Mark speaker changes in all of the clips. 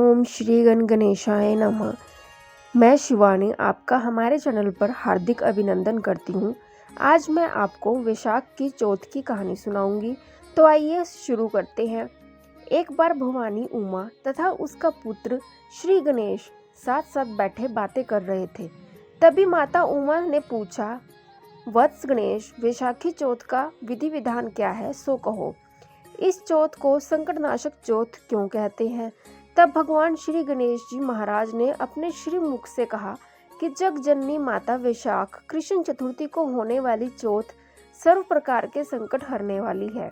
Speaker 1: ओम श्री गणेशाय नमः। मैं शिवानी आपका हमारे चैनल पर हार्दिक अभिनंदन करती हूँ। आज मैं आपको वैशाख की चौथ की कहानी सुनाऊंगी। तो आइए शुरू करते हैं। एक बार भवानी उमा तथा उसका पुत्र श्री गणेश साथ साथ बैठे बातें कर रहे थे। तभी माता उमा ने पूछा, वत्स गणेश, वैशाखी चौथ का विधि विधान क्या है, सो कहो। इस चौथ को संकटनाशक चौथ क्यों कहते हैं? तब भगवान श्री गणेश जी महाराज ने अपने श्री मुख से कहा कि जग जननी माता वैशाख कृष्ण चतुर्थी को होने वाली चौथ सर्व प्रकार के संकट हरने वाली है,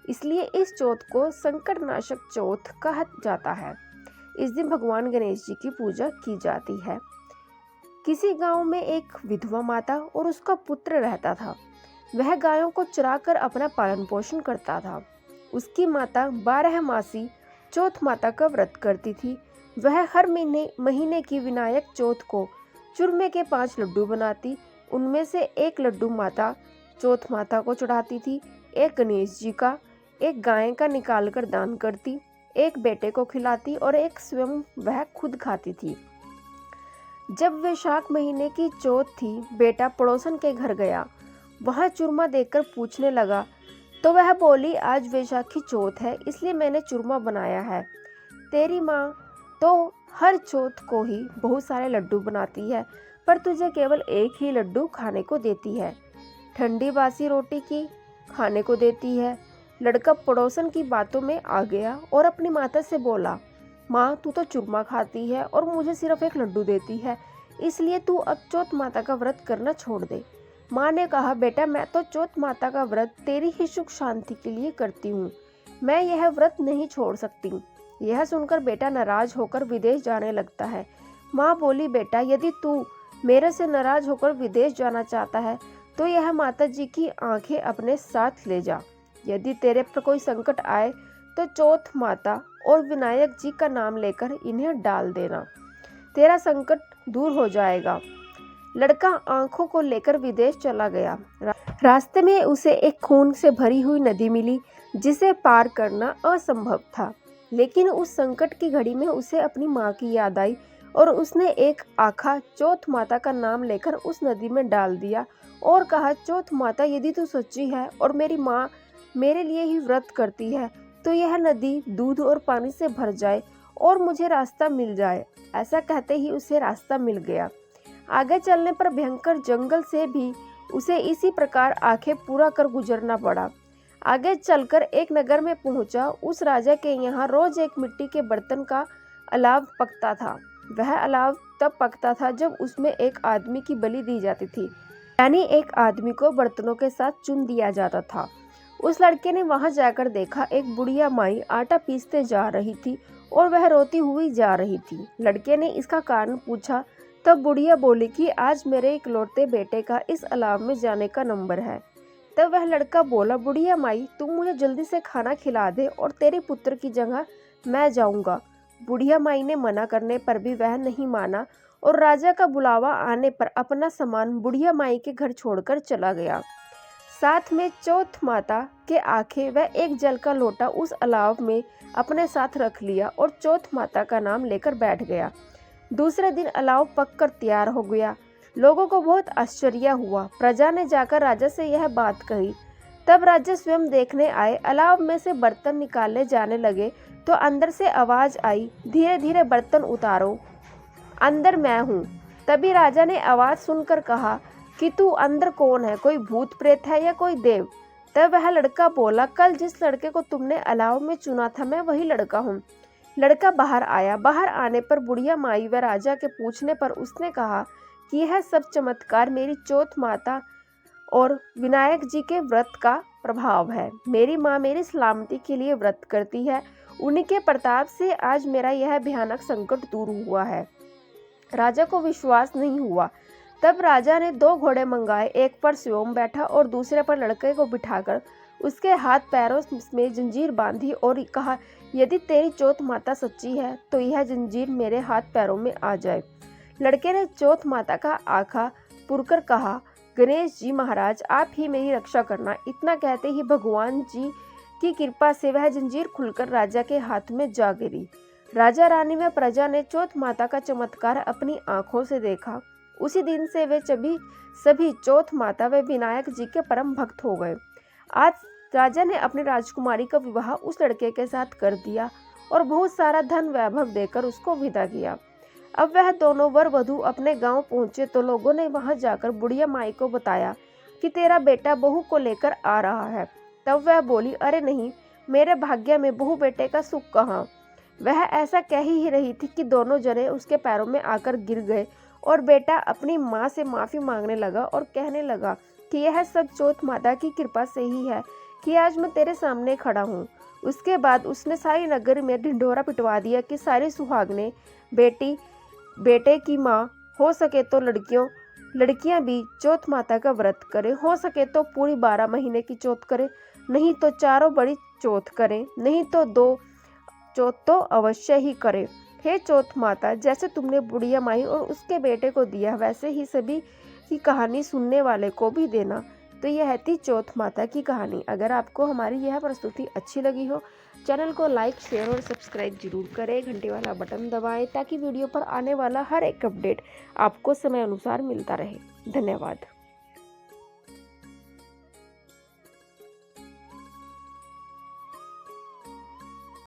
Speaker 1: इसलिए इस चौथ को संकटनाशक चौथ कहा जाता है। इस दिन भगवान गणेश जी की पूजा की जाती है। किसी गांव में एक विधवा माता और उसका पुत्र रहता था। वह गायों को चराकर अपना पालन पोषण करता था। उसकी माता 12 मासी चौथ माता का व्रत करती थी। वह हर महीने की विनायक चौथ को चूरमे के 5 लड्डू बनाती। उनमें से एक लड्डू माता चौथ माता को चढ़ाती थी, एक गणेश जी का, एक गाय का निकाल कर दान करती, एक बेटे को खिलाती और एक स्वयं वह खुद खाती थी। जब वैशाख महीने की चौथ थी, बेटा पड़ोसन के घर गया। वहां चूरमा देखकर पूछने लगा तो वह बोली, आज वैशाखी चौथ है, इसलिए मैंने चूरमा बनाया है। तेरी माँ तो हर चौथ को ही बहुत सारे लड्डू बनाती है, पर तुझे केवल एक ही लड्डू खाने को देती है। ठंडी बासी रोटी की खाने को देती है। लड़का पड़ोसन की बातों में आ गया और अपनी माता से बोला, माँ तू तो चूरमा खाती है और मुझे सिर्फ एक लड्डू देती है, इसलिए तू अब चौथ माता का व्रत करना छोड़ दे। माँ ने कहा, बेटा मैं तो चौथ माता का व्रत तेरी ही सुख शांति के लिए करती हूँ, मैं यह व्रत नहीं छोड़ सकती। यह सुनकर बेटा नाराज होकर विदेश जाने लगता है। माँ बोली, बेटा यदि तू मेरे से नाराज होकर विदेश जाना चाहता है तो यह माता जी की आंखें अपने साथ ले जा। यदि तेरे पर कोई संकट आए तो चौथ माता और विनायक जी का नाम लेकर इन्हें डाल देना, तेरा संकट दूर हो जाएगा। लड़का आंखों को लेकर विदेश चला गया। रास्ते में उसे एक खून से भरी हुई नदी मिली, जिसे पार करना असंभव था। लेकिन उस संकट की घड़ी में उसे अपनी माँ की याद आई और उसने एक आखा चौथ माता का नाम लेकर उस नदी में डाल दिया और कहा, चौथ माता यदि तू सच्ची है और मेरी माँ मेरे लिए ही व्रत करती है तो यह नदी दूध और पानी से भर जाए और मुझे रास्ता मिल जाए। ऐसा कहते ही उसे रास्ता मिल गया। आगे चलने पर भयंकर जंगल से भी उसे इसी प्रकार आंखें पूरा कर गुजरना पड़ा। आगे चलकर एक नगर में पहुंचा। उस राजा के यहाँ रोज एक मिट्टी के बर्तन का अलाव पकता था। वह अलाव तब पकता था जब उसमें एक आदमी की बलि दी जाती थी, यानी एक आदमी को बर्तनों के साथ चुन दिया जाता था। उस लड़के ने वहां जाकर देखा, एक बुढ़िया माई आटा पीसते जा रही थी और वह रोती हुई जा रही थी। लड़के ने इसका कारण पूछा। तब बुढ़िया बोली कि आज मेरे इकलौते बेटे का इस अलाव में जाने का नंबर है। तब वह लड़का बोला, बुढ़िया माई तुम मुझे जल्दी से खाना खिला दे और तेरे पुत्र की जगह मैं जाऊंगा। बुढ़िया माई ने मना करने पर भी वह नहीं माना और राजा का बुलावा आने पर अपना सामान बुढ़िया माई के घर छोड़कर चला गया। साथ में चौथ माता के आंखें व एक जल का लोटा उस अलाव में अपने साथ रख लिया और चौथ माता का नाम लेकर बैठ गया। दूसरे दिन अलाव पककर तैयार हो गया। लोगों को बहुत आश्चर्य हुआ। प्रजा ने जाकर राजा से यह बात कही। तब राजा स्वयं देखने आए। अलाव में से बर्तन निकाले जाने लगे तो अंदर से आवाज आई, धीरे धीरे बर्तन उतारो, अंदर मैं हूँ। तभी राजा ने आवाज सुनकर कहा कि तू अंदर कौन है, कोई भूत प्रेत है या कोई देव? तब वह लड़का बोला, कल जिस लड़के को तुमने अलाव में चुना था मैं वही लड़का हूँ। लड़का बाहर आया। बाहर आने पर बुढ़िया माई व राजा के पूछने पर उसने कहा कि यह सब चमत्कार मेरी चौथ माता और विनायक जी के व्रत का प्रभाव है। मेरी माँ मेरी सलामती के लिए व्रत करती है, उन्हीं के प्रताप से आज मेरा यह भयानक संकट दूर हुआ है। राजा को विश्वास नहीं हुआ। तब राजा ने 2 घोड़े मंगाए, एक पर स्वयं बैठा और दूसरे पर लड़के को बिठाकर उसके हाथ पैरों में जंजीर बांधी और कहा, यदि तेरी चौथ माता सच्ची है तो यह जंजीर मेरे हाथ पैरों में आ जाए। लड़के ने चौथ माता का आंखा पुरकर कहा, गणेश जी महाराज आप ही मेरी रक्षा करना। इतना कहते ही भगवान जी की कृपा से वह जंजीर खुलकर राजा के हाथ में जा गिरी। राजा रानी में प्रजा ने चौथ माता का चमत्कार अपनी आंखों से देखा। उसी दिन से वे सभी चौथ माता व विनायक जी के परम भक्त हो गए। आज राजा ने अपनी राजकुमारी का विवाह उस लड़के के साथ कर दिया और बहुत सारा धन वैभव देकर उसको विदा किया। अब वह दोनों वर वधू अपने गांव पहुंचे तो लोगों ने वहां जाकर बुढ़िया माई को बताया कि तेरा बेटा बहू को लेकर आ रहा है। तब वह बोली, अरे नहीं, मेरे भाग्य में बहू बेटे का सुख कहाँ। वह ऐसा कह ही रही थी कि दोनों जने उसके पैरों में आकर गिर गए और बेटा अपनी माँ से माफ़ी मांगने लगा और कहने लगा कि यह सब चौथ माता की कृपा से ही है कि आज मैं तेरे सामने खड़ा हूँ। उसके बाद उसने सारी नगर में ढिंढोरा पिटवा दिया कि सारी सुहागनें बेटे की माँ हो सके तो लड़कियां भी चौथ माता का व्रत करें, हो सके तो पूरी 12 महीने की चौथ करें, नहीं तो चारों बड़ी चौथ करें, नहीं तो 2 चौथ तो अवश्य ही करें। हे चौथ माता, जैसे तुमने बुढ़िया माई और उसके बेटे को दिया वैसे ही सभी की कहानी सुनने वाले को भी देना। तो यह थी चौथ माता की कहानी। अगर आपको हमारी यह प्रस्तुति अच्छी लगी हो, चैनल को लाइक, शेयर और सब्सक्राइब जरूर करें। घंटे वाला बटन दबाएं ताकि वीडियो पर आने वाला हर एक अपडेट आपको समय अनुसार मिलता रहे। धन्यवाद।